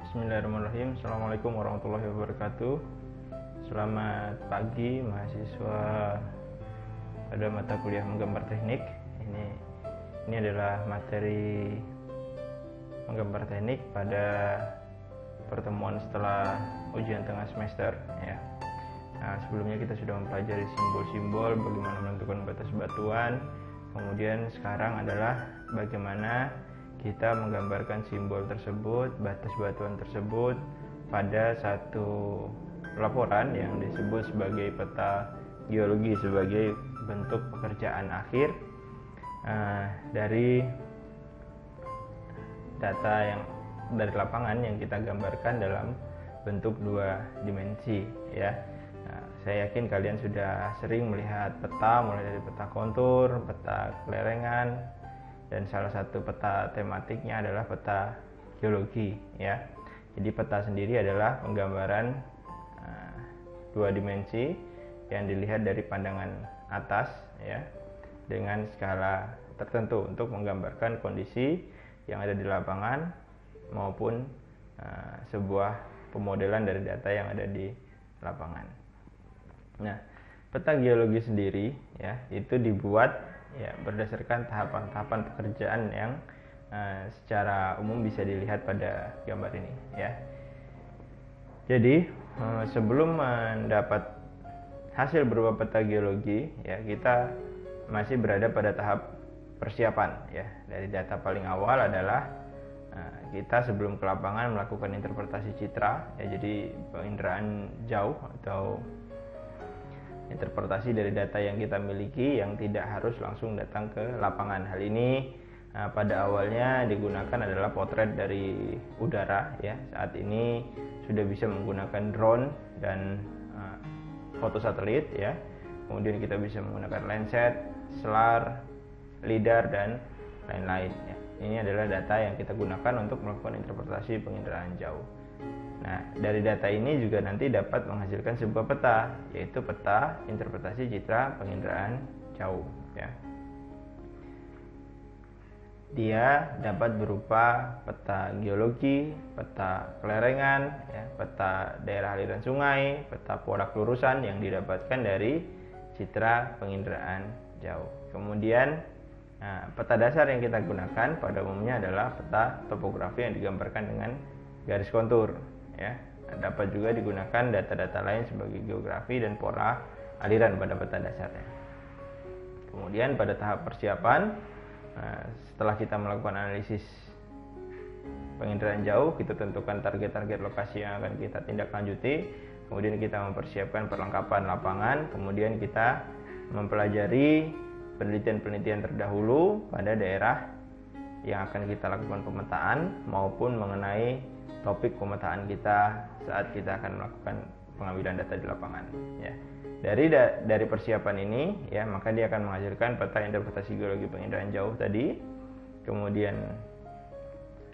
Bismillahirrahmanirrahim. Assalamualaikum warahmatullahi wabarakatuh. Selamat pagi mahasiswa pada mata kuliah menggambar teknik. Ini adalah materi menggambar teknik pada pertemuan setelah ujian tengah semester ya. Nah, sebelumnya kita sudah mempelajari simbol-simbol, bagaimana menentukan batas batuan. Kemudian sekarang adalah bagaimana kita menggambarkan simbol tersebut, batas batuan tersebut pada satu laporan yang disebut sebagai peta geologi sebagai bentuk pekerjaan akhir dari data yang dari lapangan yang kita gambarkan dalam bentuk 2 dimensi ya. Saya yakin kalian sudah sering melihat peta, mulai dari peta kontur, peta kelerengan, dan salah satu peta tematiknya adalah peta geologi ya. Jadi peta sendiri adalah penggambaran 2 dimensi yang dilihat dari pandangan atas ya, dengan skala tertentu untuk menggambarkan kondisi yang ada di lapangan maupun sebuah pemodelan dari data yang ada di lapangan. Nah, peta geologi sendiri ya itu dibuat ya berdasarkan tahapan-tahapan pekerjaan yang secara umum bisa dilihat pada gambar ini ya. Jadi sebelum mendapat hasil berupa peta geologi ya, kita masih berada pada tahap persiapan ya. Dari data paling awal adalah kita sebelum ke lapangan melakukan interpretasi citra ya, jadi penginderaan jauh atau interpretasi dari data yang kita miliki yang tidak harus langsung datang ke lapangan. Hal ini pada awalnya digunakan adalah potret dari udara ya. Saat ini sudah bisa menggunakan drone dan foto satelit ya. Kemudian kita bisa menggunakan Landsat, SLAR, LIDAR dan lain-lain ya. Ini adalah data yang kita gunakan untuk melakukan interpretasi penginderaan jauh. Nah, dari data ini juga nanti dapat menghasilkan sebuah peta, yaitu peta interpretasi citra penginderaan jauh ya. Dia dapat berupa peta geologi, peta kelerengan ya, peta daerah aliran sungai, peta pola kelurusan yang didapatkan dari citra penginderaan jauh. Kemudian peta dasar yang kita gunakan pada umumnya adalah peta topografi yang digambarkan dengan garis kontur ya. Dapat juga digunakan data-data lain sebagai geografi dan pola aliran pada peta dasarnya. Kemudian pada tahap persiapan, setelah kita melakukan analisis penginderaan jauh, kita tentukan target-target lokasi yang akan kita tindak lanjuti. Kemudian kita mempersiapkan perlengkapan lapangan. Kemudian kita mempelajari penelitian-penelitian terdahulu pada daerah yang akan kita lakukan pemetaan maupun mengenai topik pemetaan kita saat kita akan melakukan pengambilan data di lapangan ya. Dari persiapan ini ya, maka dia akan menghasilkan peta interpretasi geologi penginderaan jauh tadi. Kemudian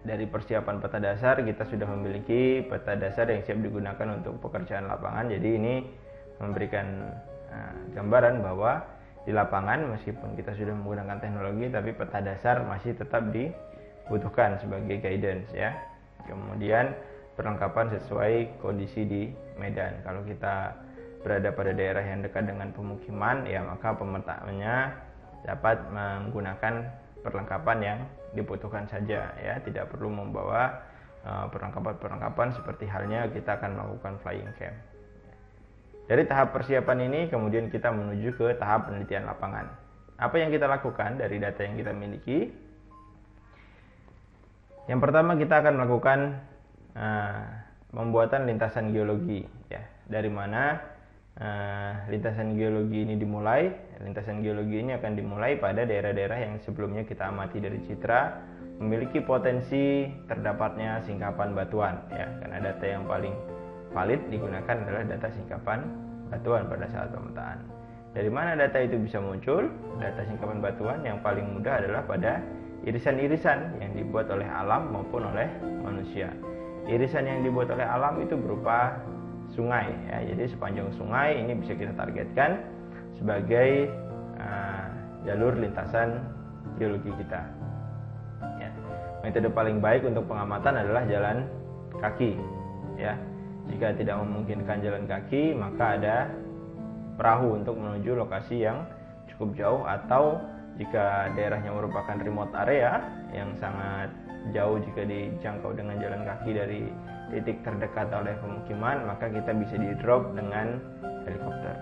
dari persiapan peta dasar kita sudah memiliki peta dasar yang siap digunakan untuk pekerjaan lapangan. Jadi ini memberikan gambaran bahwa di lapangan meskipun kita sudah menggunakan teknologi, tapi peta dasar masih tetap dibutuhkan sebagai guidance ya. Kemudian perlengkapan sesuai kondisi di medan. Kalau kita berada pada daerah yang dekat dengan pemukiman ya, maka pemetaannya dapat menggunakan perlengkapan yang dibutuhkan saja ya, tidak perlu membawa perlengkapan seperti halnya kita akan melakukan flying camp. Dari tahap persiapan ini kemudian kita menuju ke tahap penelitian lapangan. Apa yang kita lakukan dari data yang kita miliki? Yang pertama kita akan melakukan pembuatan lintasan geologi ya. Dari mana lintasan geologi ini dimulai? Lintasan geologi ini akan dimulai pada daerah-daerah yang sebelumnya kita amati dari citra memiliki potensi terdapatnya singkapan batuan ya. Karena data yang paling valid digunakan adalah data singkapan batuan pada saat pemetaan. Dari mana data itu bisa muncul? Data singkapan batuan yang paling mudah adalah pada irisan-irisan yang dibuat oleh alam maupun oleh manusia. Irisan yang dibuat oleh alam itu berupa sungai ya. Jadi sepanjang sungai ini bisa kita targetkan sebagai jalur lintasan geologi kita ya. Metode paling baik untuk pengamatan adalah jalan kaki, ya. Jika tidak memungkinkan jalan kaki, maka ada perahu untuk menuju lokasi yang cukup jauh, atau jika daerahnya merupakan remote area yang sangat jauh jika dijangkau dengan jalan kaki dari titik terdekat oleh pemukiman, maka kita bisa di drop dengan helikopter,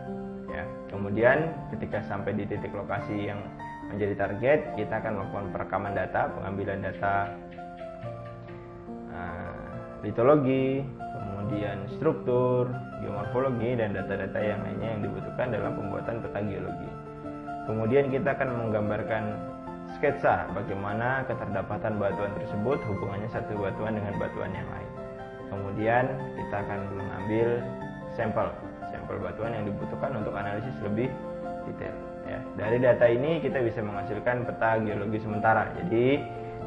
ya. Kemudian ketika sampai di titik lokasi yang menjadi target, kita akan melakukan perekaman data, pengambilan data litologi, kemudian struktur, geomorfologi, dan data-data yang lainnya yang dibutuhkan dalam pembuatan peta geologi. Kemudian kita akan menggambarkan sketsa bagaimana keterdapatan batuan tersebut, hubungannya satu batuan dengan batuan yang lain. Kemudian kita akan mengambil sampel batuan yang dibutuhkan untuk analisis lebih detail, ya. Dari data ini kita bisa menghasilkan peta geologi sementara. Jadi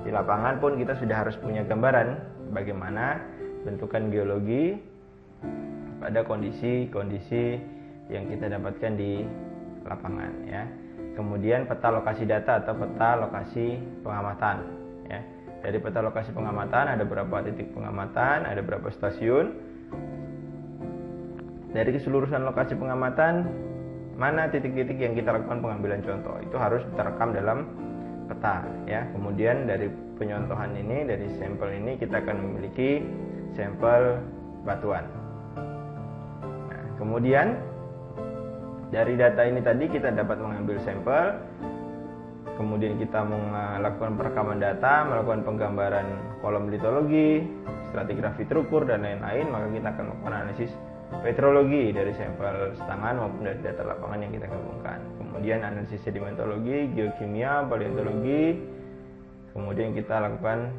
di lapangan pun kita sudah harus punya gambaran bagaimana bentukan geologi pada kondisi-kondisi yang kita dapatkan di lapangan, ya. Kemudian peta lokasi data atau peta lokasi pengamatan, ya. Dari peta lokasi pengamatan ada berapa titik pengamatan, ada berapa stasiun. Dari keseluruhan lokasi pengamatan, mana titik-titik yang kita lakukan pengambilan contoh, itu harus terekam dalam peta, ya. Kemudian dari penyontohan ini, dari sampel ini, kita akan memiliki sampel batuan. Nah, kemudian dari data ini tadi kita dapat mengambil sampel, kemudian kita melakukan perekaman data, melakukan penggambaran kolom litologi, stratigrafi terukur, dan lain-lain. Maka kita akan melakukan analisis petrologi dari sampel setangan maupun dari data lapangan yang kita gabungkan. Kemudian analisis sedimentologi, geokimia, paleontologi. Kemudian kita lakukan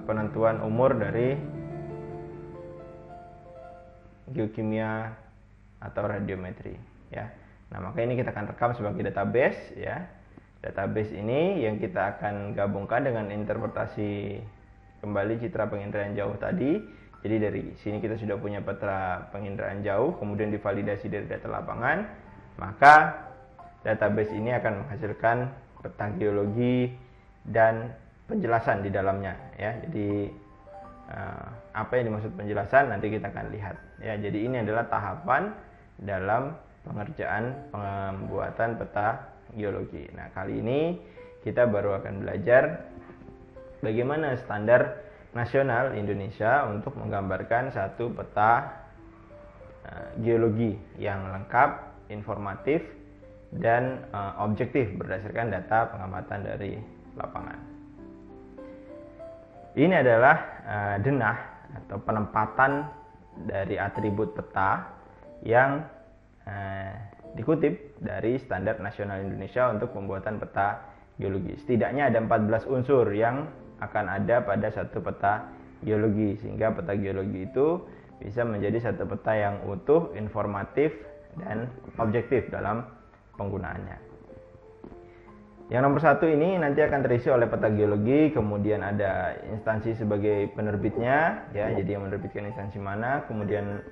penentuan umur dari geokimia atau radiometri, ya. Nah, maka ini kita akan rekam sebagai database, ya. Database ini yang kita akan gabungkan dengan interpretasi kembali citra penginderaan jauh tadi. Jadi dari sini kita sudah punya peta penginderaan jauh, kemudian divalidasi dari data lapangan, maka database ini akan menghasilkan peta geologi dan penjelasan di dalamnya, ya. Jadi apa yang dimaksud penjelasan nanti kita akan lihat, ya. Jadi ini adalah tahapan dalam pengerjaan pembuatan peta geologi. Nah, kali ini kita baru akan belajar bagaimana standar nasional Indonesia untuk menggambarkan satu peta geologi yang lengkap, informatif, dan objektif berdasarkan data pengamatan dari lapangan. Ini adalah denah atau penempatan dari atribut peta yang dikutip dari Standar Nasional Indonesia untuk pembuatan peta geologi. Setidaknya ada 14 unsur yang akan ada pada satu peta geologi, sehingga peta geologi itu bisa menjadi satu peta yang utuh, informatif, dan objektif dalam penggunaannya. Yang nomor satu ini nanti akan terisi oleh peta geologi, kemudian ada instansi sebagai penerbitnya, ya. Jadi yang menerbitkan instansi mana, kemudian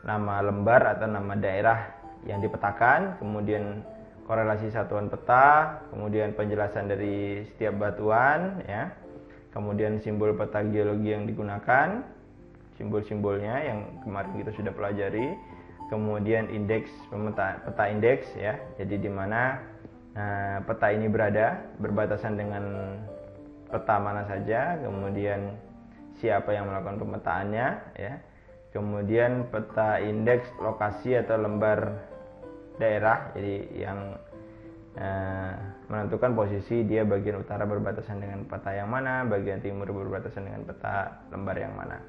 nama lembar atau nama daerah yang dipetakan, kemudian korelasi satuan peta, kemudian penjelasan dari setiap batuan, ya. Kemudian simbol peta geologi yang digunakan, simbol-simbolnya yang kemarin kita sudah pelajari. Kemudian indeks peta indeks, ya. Jadi di mana peta ini berada, berbatasan dengan peta mana saja, kemudian siapa yang melakukan pemetaannya, ya. Kemudian peta indeks lokasi atau lembar daerah, jadi yang menentukan posisi dia bagian utara berbatasan dengan peta yang mana, bagian timur berbatasan dengan peta lembar yang mana.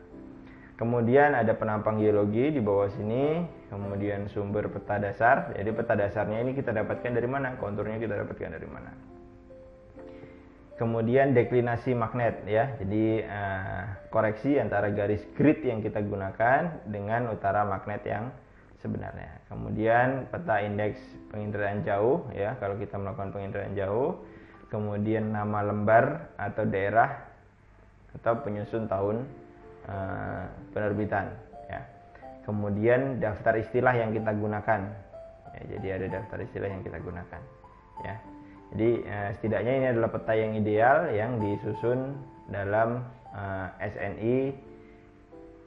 Kemudian ada penampang geologi di bawah sini, kemudian sumber peta dasar. Jadi peta dasarnya ini kita dapatkan dari mana, konturnya kita dapatkan dari mana. Kemudian deklinasi magnet, ya. Jadi koreksi antara garis grid yang kita gunakan dengan utara magnet yang sebenarnya. Kemudian peta indeks penginderaan jauh, ya, kalau kita melakukan penginderaan jauh. Kemudian nama lembar atau daerah atau penyusun tahun penerbitan, ya. Kemudian daftar istilah yang kita gunakan, ya, jadi ada daftar istilah yang kita gunakan, ya. Jadi setidaknya ini adalah peta yang ideal yang disusun dalam SNI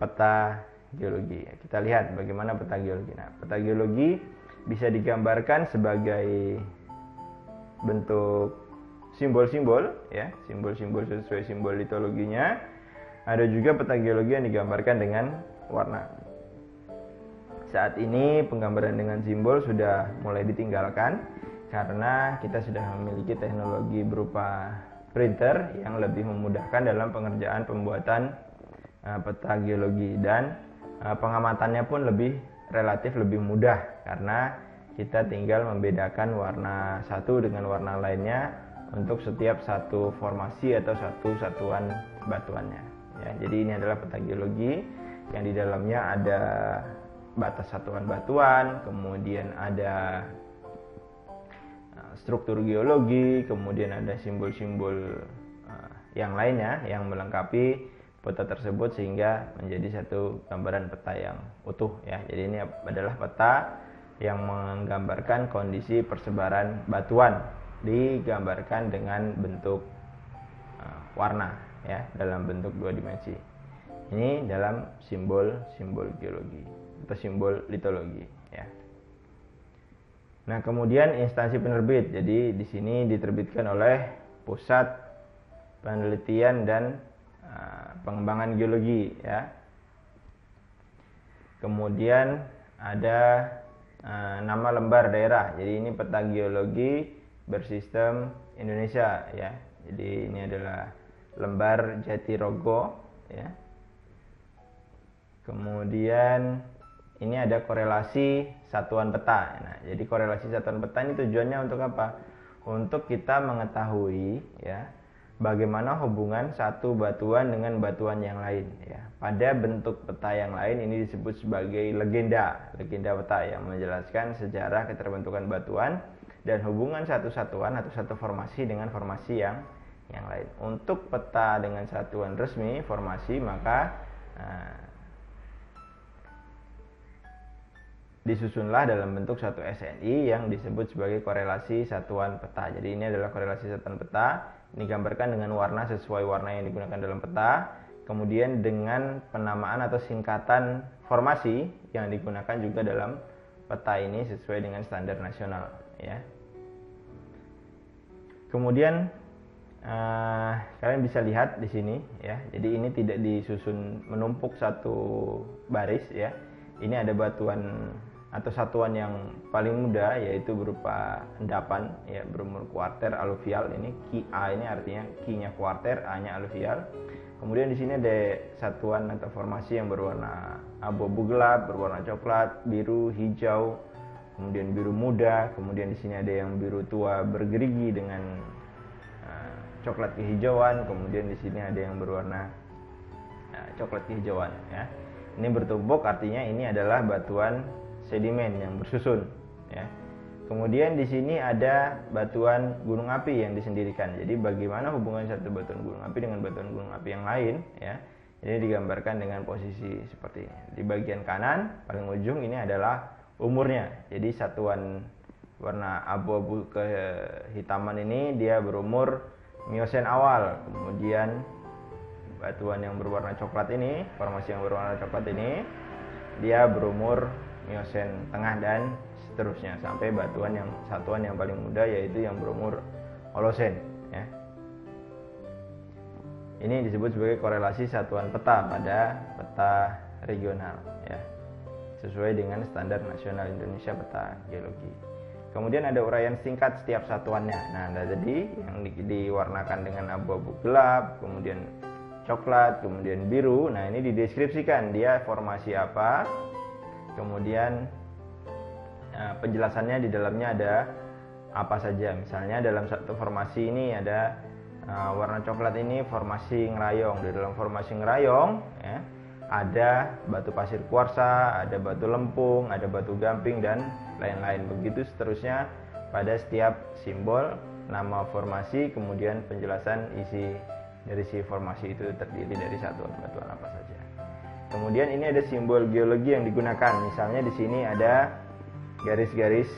peta geologi. Kita lihat bagaimana peta geologi. Nah, peta geologi bisa digambarkan sebagai bentuk simbol-simbol, ya, simbol-simbol sesuai simbol litologinya. Ada juga peta geologi yang digambarkan dengan warna. Saat ini penggambaran dengan simbol sudah mulai ditinggalkan karena kita sudah memiliki teknologi berupa printer yang lebih memudahkan dalam pengerjaan pembuatan peta geologi, dan pengamatannya pun relatif lebih mudah karena kita tinggal membedakan warna satu dengan warna lainnya untuk setiap satu formasi atau satu satuan batuannya. Ya, jadi ini adalah peta geologi yang di dalamnya ada batas satuan batuan, kemudian ada struktur geologi, kemudian ada simbol-simbol yang lainnya yang melengkapi peta tersebut sehingga menjadi satu gambaran peta yang utuh, ya. Jadi ini adalah peta yang menggambarkan kondisi persebaran batuan digambarkan dengan bentuk warna, ya, dalam bentuk dua dimensi. Ini dalam simbol-simbol geologi atau simbol litologi, ya. Nah, kemudian instansi penerbit. Jadi di sini diterbitkan oleh Pusat Penelitian dan Pengembangan Geologi, ya. Kemudian ada nama lembar daerah. Jadi ini peta geologi bersistem Indonesia, ya. Jadi ini adalah lembar Jatirogo, ya. Kemudian ini ada korelasi satuan peta. Nah, jadi korelasi satuan peta ini tujuannya untuk apa? Untuk kita mengetahui, ya, bagaimana hubungan satu batuan dengan batuan yang lain, ya. Pada bentuk peta yang lain ini disebut sebagai legenda peta yang menjelaskan sejarah keterbentukan batuan dan hubungan satu satuan atau satu formasi dengan formasi yang lain. Untuk peta dengan satuan resmi formasi, maka disusunlah dalam bentuk satu SNI yang disebut sebagai korelasi satuan peta. Jadi ini adalah korelasi satuan peta, digambarkan dengan warna sesuai warna yang digunakan dalam peta, kemudian dengan penamaan atau singkatan formasi yang digunakan juga dalam peta ini sesuai dengan standar nasional, ya. Kemudian kalian bisa lihat di sini, ya. Jadi ini tidak disusun menumpuk satu baris, ya. Ini ada batuan atau satuan yang paling muda yaitu berupa endapan, ya, berumur kuarter aluvial. Ini Ki A ini artinya Ki-nya kuarter, A-nya aluvial. Kemudian di sini ada satuan atau formasi yang berwarna abu-abu gelap, berwarna coklat, biru, hijau, kemudian biru muda. Kemudian di sini ada yang biru tua bergerigi dengan coklat kehijauan. Kemudian di sini ada yang berwarna coklat kehijauan, ya. Ini bertumpuk artinya ini adalah batuan sedimen yang bersusun, ya. Kemudian di sini ada batuan gunung api yang disendirikan. Jadi bagaimana hubungan satu batuan gunung api dengan batuan gunung api yang lain, ya. Ini digambarkan dengan posisi seperti ini. Di bagian kanan paling ujung ini adalah umurnya. Jadi satuan warna abu-abu kehitaman ini dia berumur Miosen awal. Kemudian batuan yang berwarna coklat ini, formasi yang berwarna coklat ini, dia berumur Miosen tengah dan seterusnya sampai satuan yang paling muda yaitu yang berumur Holosen, ya. Ini disebut sebagai korelasi satuan peta pada peta regional, ya, sesuai dengan standar nasional Indonesia peta geologi. Kemudian ada uraian singkat setiap satuannya. Nah, jadi yang diwarnakan dengan abu-abu gelap, kemudian coklat, kemudian biru. Nah, ini dideskripsikan dia formasi apa. Kemudian penjelasannya di dalamnya ada apa saja. Misalnya dalam satu formasi ini ada warna coklat ini formasi ngerayong. Di dalam formasi ngerayong, ya, ada batu pasir kuarsa, ada batu lempung, ada batu gamping dan lain-lain. Begitu seterusnya pada setiap simbol, nama formasi, kemudian penjelasan isi dari si formasi itu terdiri dari satuan batuan apa saja. Kemudian ini ada simbol geologi yang digunakan. Misalnya di sini ada garis-garis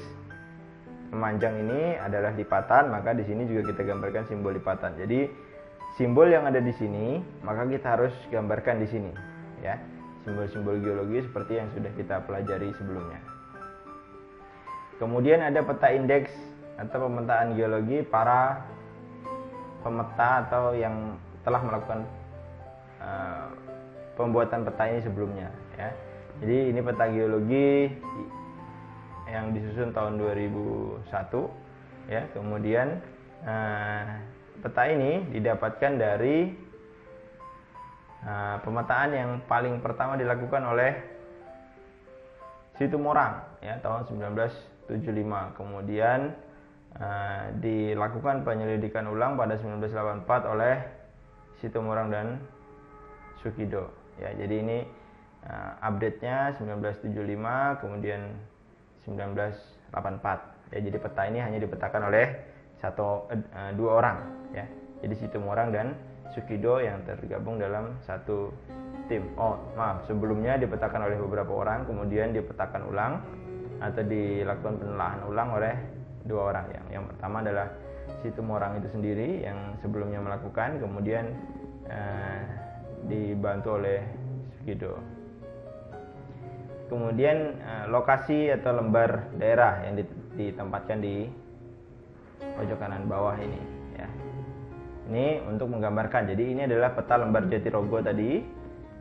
memanjang ini adalah lipatan, maka di sini juga kita gambarkan simbol lipatan. Jadi simbol yang ada di sini maka kita harus gambarkan di sini, ya. simbol-simbol geologi seperti yang sudah kita pelajari sebelumnya. Kemudian ada peta indeks atau pemetaan geologi para pemeta atau yang telah melakukan pembuatan peta ini sebelumnya, ya. Jadi ini peta geologi yang disusun tahun 2001, ya. Kemudian peta ini didapatkan dari pemetaan yang paling pertama dilakukan oleh Situmorang, ya, tahun 1975. Kemudian dilakukan penyelidikan ulang pada 1984 oleh Situmorang dan Sukido, ya. Jadi ini update-nya 1975 kemudian 1984, ya. Jadi peta ini hanya dipetakan oleh dua orang, ya. Jadi Situmorang dan Sukido yang tergabung dalam satu tim. Sebelumnya dipetakan oleh beberapa orang, kemudian dipetakan ulang atau dilakukan penelaahan ulang oleh dua orang. Yang pertama adalah Situmorang itu sendiri yang sebelumnya melakukan, kemudian dibantu oleh Sukido. Kemudian lokasi atau lembar daerah yang ditempatkan di pojok kanan bawah ini, ya. Ini untuk menggambarkan. Jadi ini adalah peta lembar Jatirogo tadi.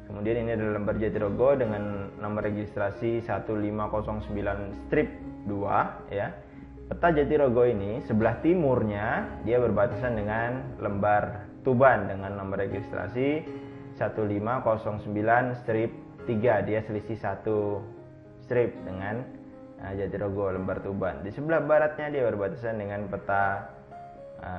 Kemudian ini adalah lembar Jatirogo dengan nomor registrasi 1509-2, ya. Peta Jatirogo ini sebelah timurnya dia berbatasan dengan lembar Tuban dengan nomor registrasi 1509-3. Dia selisih satu strip dengan Jatirogo lembar Tuban. Di sebelah baratnya dia berbatasan dengan peta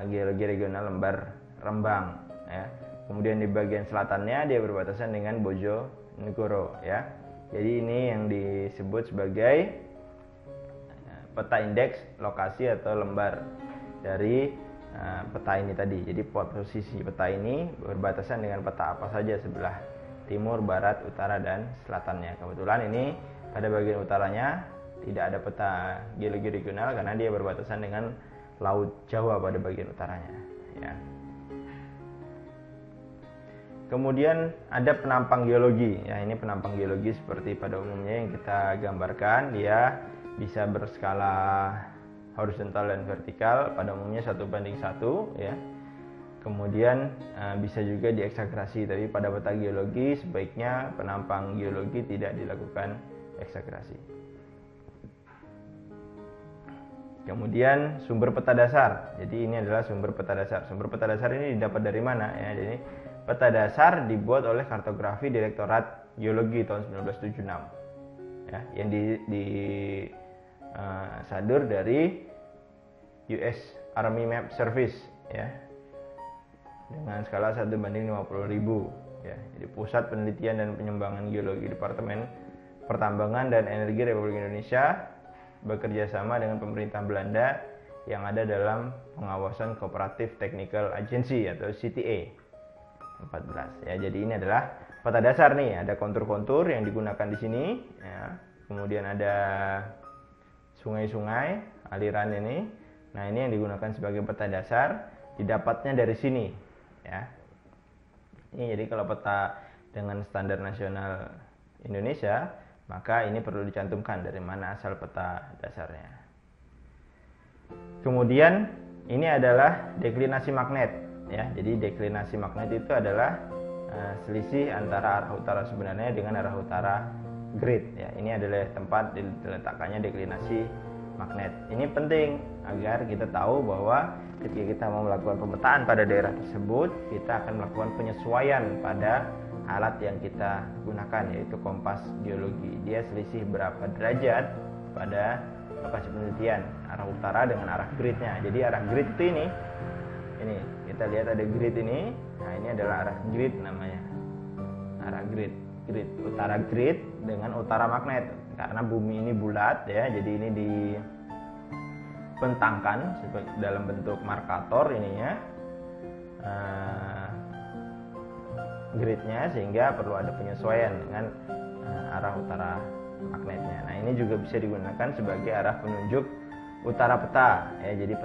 geologi regional lembar Rembang, ya. Kemudian di bagian selatannya dia berbatasan dengan Bojonegoro, ya. Jadi ini yang disebut sebagai peta indeks lokasi atau lembar dari peta ini tadi. Jadi posisi peta ini berbatasan dengan peta apa saja sebelah timur, barat, utara, dan selatannya. Kebetulan ini pada bagian utaranya tidak ada peta geologi regional karena dia berbatasan dengan Laut Jawa pada bagian utaranya, ya. Kemudian ada penampang geologi, ya. Ini penampang geologi seperti pada umumnya yang kita gambarkan. Dia bisa berskala horizontal dan vertikal, pada umumnya 1:1, ya. Kemudian bisa juga dieksagrasi, tapi pada peta geologi sebaiknya penampang geologi tidak dilakukan eksagrasi. Kemudian sumber peta dasar. Jadi ini adalah sumber peta dasar. Sumber peta dasar ini didapat dari mana, ya? Jadi peta dasar dibuat oleh Kartografi Direktorat Geologi tahun 1976, ya, yang sadur dari US Army Map Service, ya, dengan skala 1:50.000, ya. Jadi Pusat Penelitian dan Pengembangan Geologi Departemen Pertambangan dan Energi Republik Indonesia bekerja sama dengan pemerintah Belanda yang ada dalam pengawasan Cooperative Technical Agency atau CTA 14, ya. Jadi ini adalah peta dasar nih, ada kontur-kontur yang digunakan di sini, ya. Kemudian ada sungai-sungai, aliran ini. Nah, ini yang digunakan sebagai peta dasar, didapatnya dari sini, ya. Ini jadi kalau peta dengan standar nasional Indonesia, maka ini perlu dicantumkan dari mana asal peta dasarnya. Kemudian ini adalah deklinasi magnet, ya. Jadi deklinasi magnet itu adalah selisih antara arah utara sebenarnya dengan arah utara grid, ya. Ini adalah tempat diletakkannya deklinasi magnet. Ini penting agar kita tahu bahwa ketika kita mau melakukan pemetaan pada daerah tersebut, kita akan melakukan penyesuaian pada alat yang kita gunakan, yaitu kompas geologi. Dia selisih berapa derajat pada lokasi penelitian arah utara dengan arah gridnya. Jadi arah grid itu ini kita lihat ada grid ini. Nah, ini adalah arah grid namanya, arah grid utara grid dengan utara magnet. Karena bumi ini bulat, ya, jadi ini dibentangkan dalam bentuk markator ininya, gridnya, sehingga perlu ada penyesuaian dengan arah utara magnetnya. Nah, ini juga bisa digunakan sebagai arah penunjuk utara peta, ya. Jadi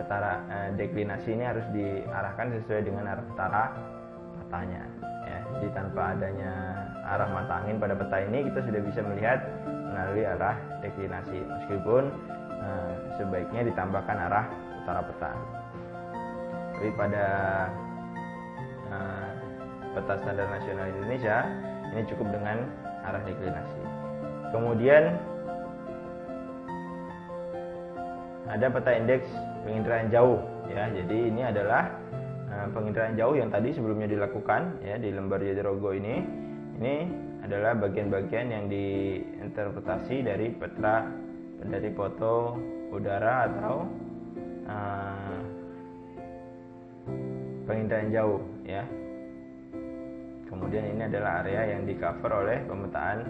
deklinasi ini harus diarahkan sesuai dengan arah utara petanya, ya. Jadi tanpa adanya arah mata angin pada peta ini kita sudah bisa melihat melalui arah deklinasi, meskipun sebaiknya ditambahkan arah utara peta. Tapi pada peta standar nasional Indonesia ini cukup dengan arah deklinasi. Kemudian ada peta indeks penginderaan jauh ya. Jadi ini adalah penginderaan jauh yang tadi sebelumnya dilakukan ya di lembar Jatirogo ini. Ini adalah bagian-bagian yang diinterpretasi dari peta dari foto udara atau penginderaan jauh ya. Kemudian ini adalah area yang di-cover oleh pemetaan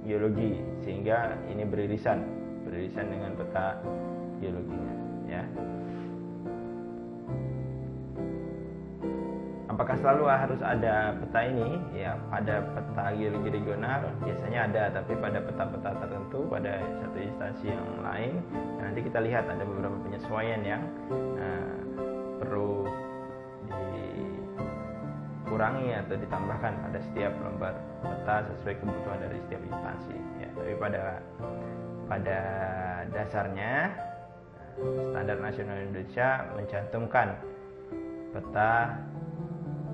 geologi, sehingga ini beririsan dengan peta geologinya ya. Apakah selalu harus ada peta ini? Ya, pada peta geologi regional biasanya ada, tapi pada peta-peta tertentu, pada satu instansi yang lain, nanti kita lihat ada beberapa penyesuaian yang perlu dikurangi atau ditambahkan pada setiap lembar peta sesuai kebutuhan dari setiap instansi. Ya, tapi pada dasarnya Standar Nasional Indonesia mencantumkan peta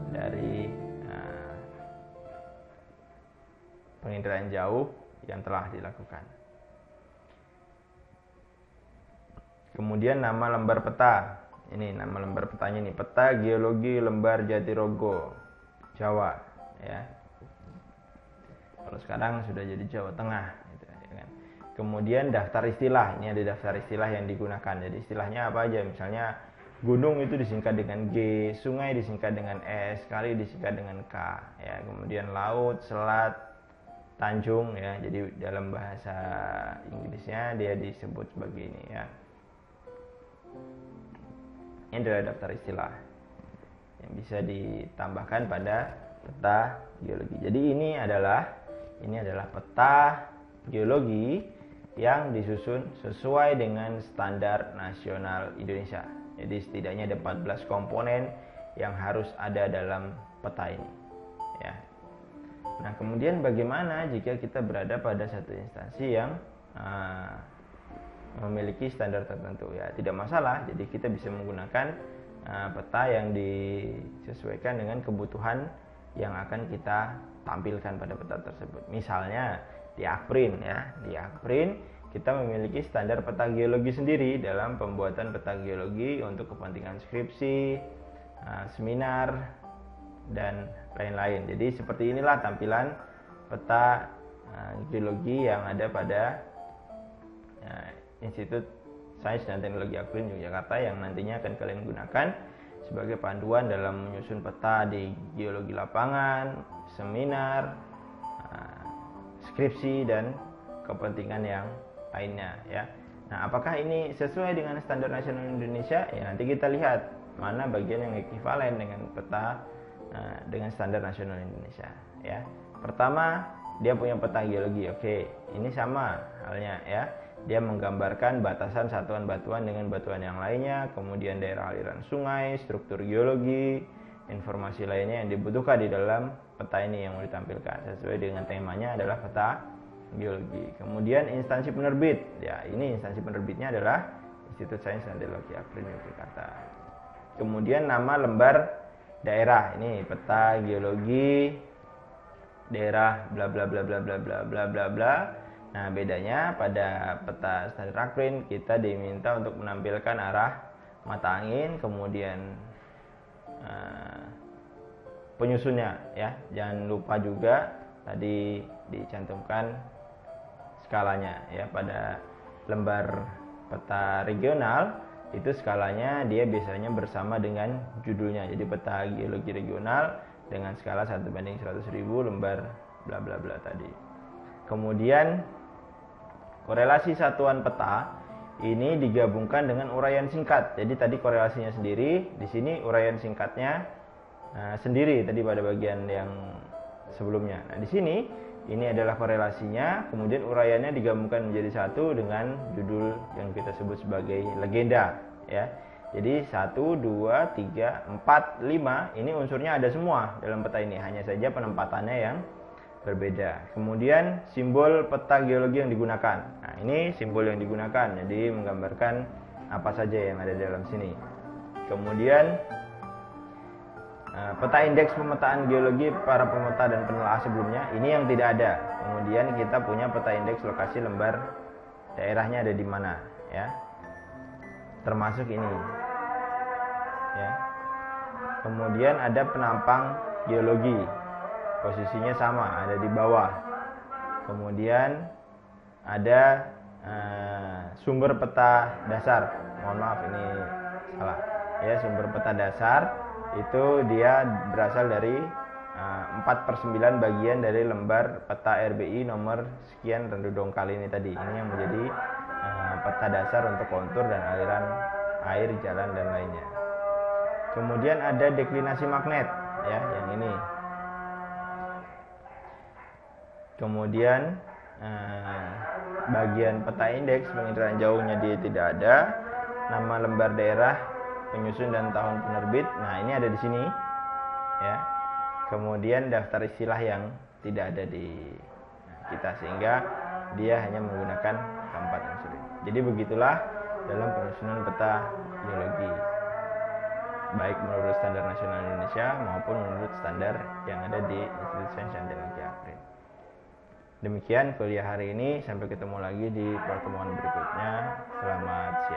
dari penginderaan jauh yang telah dilakukan. Kemudian nama lembar peta. Ini nama lembar petanya nih, Peta Geologi Lembar Jatirogo, Jawa ya. Kalau sekarang sudah jadi Jawa Tengah gitu, ya kan. Kemudian daftar istilah. Ini ada daftar istilah yang digunakan. Jadi istilahnya apa aja? Misalnya gunung itu disingkat dengan G, sungai disingkat dengan S, kali disingkat dengan K ya. Kemudian laut, selat, tanjung ya. Jadi dalam bahasa Inggrisnya dia disebut sebagai ini ya. Ini adalah daftar istilah yang bisa ditambahkan pada peta geologi. Jadi ini adalah peta geologi yang disusun sesuai dengan Standar Nasional Indonesia. Jadi setidaknya ada 14 komponen yang harus ada dalam peta ini ya. Nah, kemudian bagaimana jika kita berada pada satu instansi yang memiliki standar tertentu ya? Tidak masalah. Jadi kita bisa menggunakan peta yang disesuaikan dengan kebutuhan yang akan kita tampilkan pada peta tersebut. Misalnya di Akprin ya. Di Akprin kita memiliki standar peta geologi sendiri dalam pembuatan peta geologi untuk kepentingan skripsi, seminar, dan lain-lain. Jadi seperti inilah tampilan peta geologi yang ada pada Institut Sains dan Teknologi Akprin Yogyakarta yang nantinya akan kalian gunakan sebagai panduan dalam menyusun peta di geologi lapangan, seminar, skripsi, dan kepentingan yang lainnya ya. Nah, apakah ini sesuai dengan Standar Nasional Indonesia? Ya, nanti kita lihat mana bagian yang ekivalen dengan peta dengan Standar Nasional Indonesia ya. Pertama, dia punya peta geologi. Oke, ini sama halnya ya. Dia menggambarkan batasan satuan batuan dengan batuan yang lainnya, kemudian daerah aliran sungai, struktur geologi, informasi lainnya yang dibutuhkan di dalam peta ini yang mau ditampilkan sesuai dengan temanya adalah peta geologi. Kemudian instansi penerbit. Ya, ini instansi penerbitnya adalah Institut Sains dan Teknologi Akprin Yogyakarta. Kemudian nama lembar daerah. Ini peta geologi daerah bla bla bla bla bla bla bla bla bla. Nah, bedanya pada peta standar Akprin kita diminta untuk menampilkan arah mata angin, kemudian penyusunnya ya. Jangan lupa juga tadi dicantumkan skalanya ya. Pada lembar peta regional itu skalanya dia biasanya bersama dengan judulnya. Jadi peta geologi regional dengan skala 1/100.000 lembar bla bla bla tadi. Kemudian korelasi satuan peta ini digabungkan dengan uraian singkat. Jadi tadi korelasinya sendiri, di sini uraian singkatnya sendiri tadi pada bagian yang sebelumnya. Nah, di sini ini adalah korelasinya, kemudian uraiannya digabungkan menjadi satu dengan judul yang kita sebut sebagai legenda ya. Jadi 1, 2, 3, 4, 5 ini unsurnya ada semua dalam peta ini, hanya saja penempatannya yang berbeda. Kemudian simbol peta geologi yang digunakan. Nah, ini simbol yang digunakan, jadi menggambarkan apa saja yang ada di dalam sini. Kemudian peta indeks pemetaan geologi para pemeta dan penelaah sebelumnya, ini yang tidak ada. Kemudian kita punya peta indeks lokasi lembar daerahnya ada di mana, ya. Termasuk ini, ya. Kemudian ada penampang geologi, posisinya sama, ada di bawah. Kemudian ada sumber peta dasar. Mohon maaf ini salah. Ya, sumber peta dasar itu dia berasal dari 4/9 bagian dari lembar peta RBI nomor sekian rendu dongkal ini tadi. Ini yang menjadi peta dasar untuk kontur dan aliran air, jalan dan lainnya. Kemudian ada deklinasi magnet, ya, yang ini. Kemudian bagian peta indeks penginderaan jauhnya dia tidak ada, nama lembar daerah, penyusun dan tahun penerbit. Nah, ini ada di sini, ya. Kemudian daftar istilah yang tidak ada di kita, sehingga dia hanya menggunakan keempat unsur ini. Jadi begitulah dalam penyusunan peta geologi, baik menurut standar nasional Indonesia maupun menurut standar yang ada di Institut Sains dan Teknologi Akrin. Demikian kuliah hari ini, sampai ketemu lagi di pertemuan berikutnya. Selamat siang.